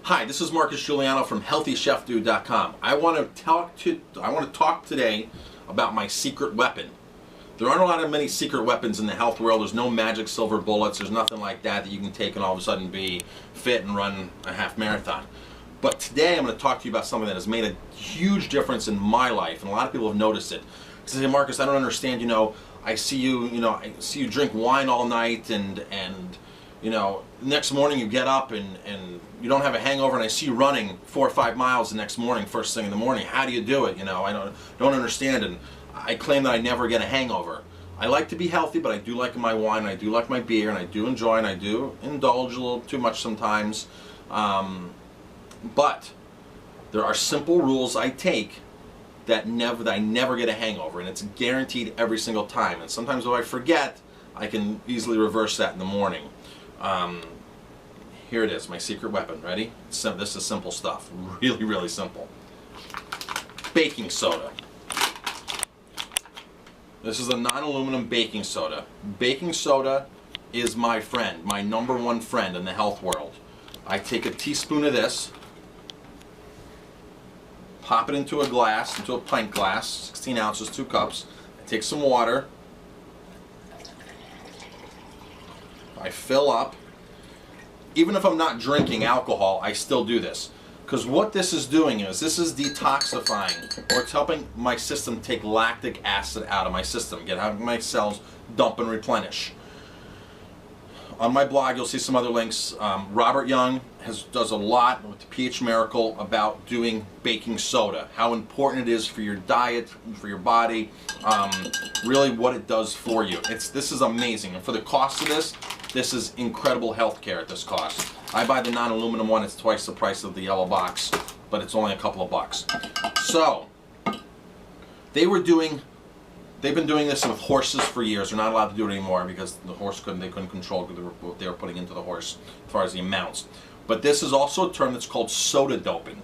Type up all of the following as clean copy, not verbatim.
Hi, this is Marcus Guiliano from HealthyChefDude.com. I want to talk today about my secret weapon. There aren't many secret weapons in the health world. There's no magic silver bullets. There's nothing like that you can take and all of a sudden be fit and run a half marathon. But today I'm going to talk to you about something that has made a huge difference in my life, and a lot of people have noticed it. They say, Marcus, I don't understand. I see you drink wine all night, and next morning you get up and you don't have a hangover, and I see you running 4 or 5 miles the next morning, first thing in the morning. How do you do it? I don't understand, and I claim that I never get a hangover. I like to be healthy, but I do like my wine, and I do like my beer, and I do enjoy, and I do indulge a little too much sometimes. But there are simple rules I take that I never get a hangover, and it's guaranteed every single time. And sometimes if I forget, I can easily reverse that in the morning. Here it is, my secret weapon. Ready? This is simple stuff. Really, really simple. Baking soda. This is a non-aluminum baking soda. Baking soda is my friend, my #1 friend in the health world. I take a teaspoon of this, pop it into a glass, into a pint glass, 16 ounces, 2 cups. I take some water. I fill up. Even if I'm not drinking alcohol, I still do this. Because what this is doing is, this is detoxifying, or it's helping my system take lactic acid out of my system, get out of my cells, dump and replenish. On my blog, you'll see some other links. Robert Young does a lot with the pH Miracle about doing baking soda, how important it is for your diet, for your body, really what it does for you. This is amazing, and for the cost of this is incredible health care at this cost. I buy the non-aluminum one. It's twice the price of the yellow box, but it's only a couple of bucks. So they've been doing this with horses for years. They're not allowed to do it anymore because the horse couldn't control what they were putting into the horse as far as the amounts. But this is also a term that's called soda doping.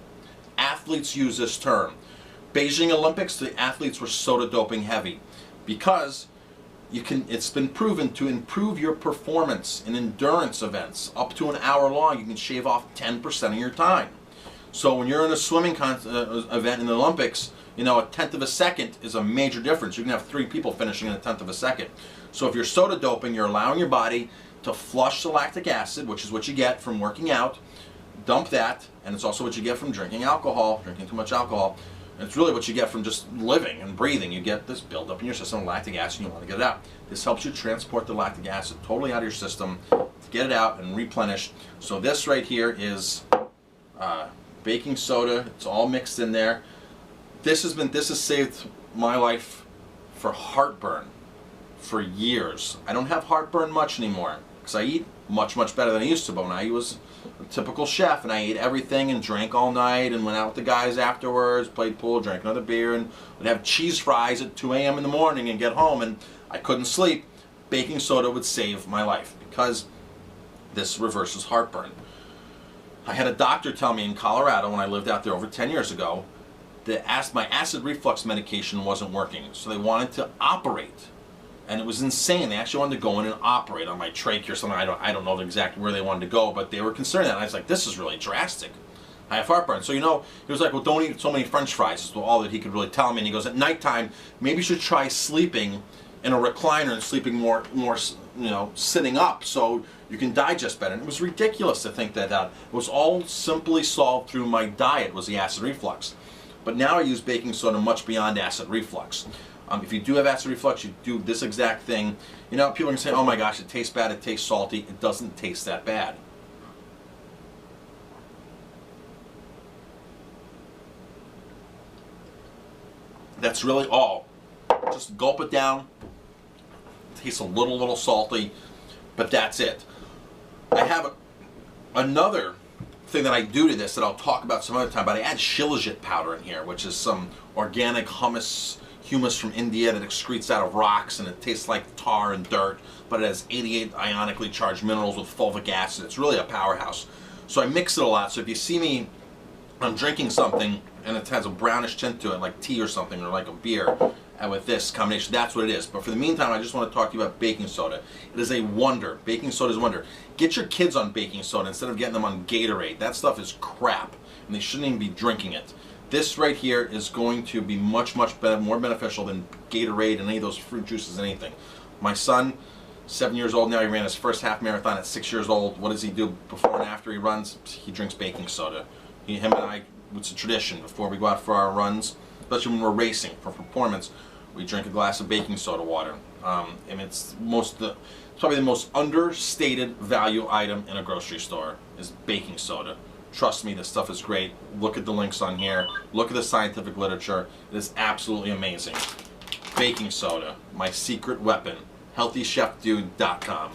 Athletes use this term. Beijing Olympics, the athletes were soda doping heavy because it's been proven to improve your performance in endurance events. Up to an hour long, you can shave off 10% of your time. So when you're in a swimming event in the Olympics, a 1/10 of a second is a major difference. You can have 3 people finishing in a 1/10 of a second. So if you're soda doping, you're allowing your body to flush the lactic acid, which is what you get from working out, dump that, and it's also what you get from drinking alcohol, drinking too much alcohol. And it's really what you get from just living and breathing. You get this buildup in your system of lactic acid, and you want to get it out. This helps you transport the lactic acid totally out of your system, to get it out and replenish. So this right here is baking soda. It's all mixed in there. This has saved my life for heartburn for years. I don't have heartburn much anymore because I eat much better than I used to. But when I was a typical chef and I ate everything and drank all night and went out with the guys afterwards, played pool, drank another beer, and would have cheese fries at 2 a.m. in the morning and get home and I couldn't sleep, baking soda would save my life because this reverses heartburn. I had a doctor tell me in Colorado when I lived out there over 10 years ago that my acid reflux medication wasn't working, so they wanted to operate. And it was insane. They actually wanted to go in and operate on my trachea or something. I don't know exactly where they wanted to go, but they were concerned that. And I was like, this is really drastic. I have heartburn. So, he was like, well, don't eat so many French fries. Is all that he could really tell me. And he goes, at nighttime, maybe you should try sleeping in a recliner and sleeping more, sitting up so you can digest better. And it was ridiculous to think that it was all simply solved through my diet, was the acid reflux. But now I use baking soda much beyond acid reflux. If you do have acid reflux, you do this exact thing. People are going to say, oh my gosh, it tastes bad, it tastes salty. It doesn't taste that bad. That's really all. Just gulp it down. It tastes a little salty, but that's it. I have another thing that I do to this that I'll talk about some other time, but I add shilajit powder in here, which is some organic humus from India that excretes out of rocks, and it tastes like tar and dirt, but it has 88 ionically charged minerals with fulvic acid. It's really a powerhouse. So I mix it a lot. So if you see me, I'm drinking something and it has a brownish tint to it, like tea or something, or like a beer, with this combination. That's what it is. But for the meantime, I just want to talk to you about baking soda. It is a wonder. Baking soda is a wonder. Get your kids on baking soda instead of getting them on Gatorade. That stuff is crap, and they shouldn't even be drinking it. This right here is going to be much, much better, more beneficial than Gatorade and any of those fruit juices, anything. My son, 7 years old now, he ran his first half marathon at 6 years old. What does he do before and after he runs? He drinks baking soda. Him and I, it's a tradition before we go out for our runs, especially when we're racing for performance, we drink a glass of baking soda water. And it's probably the most understated value item in a grocery store is baking soda. Trust me, this stuff is great. Look at the links on here. Look at the scientific literature. It is absolutely amazing. Baking soda, my secret weapon. HealthyChefDude.com.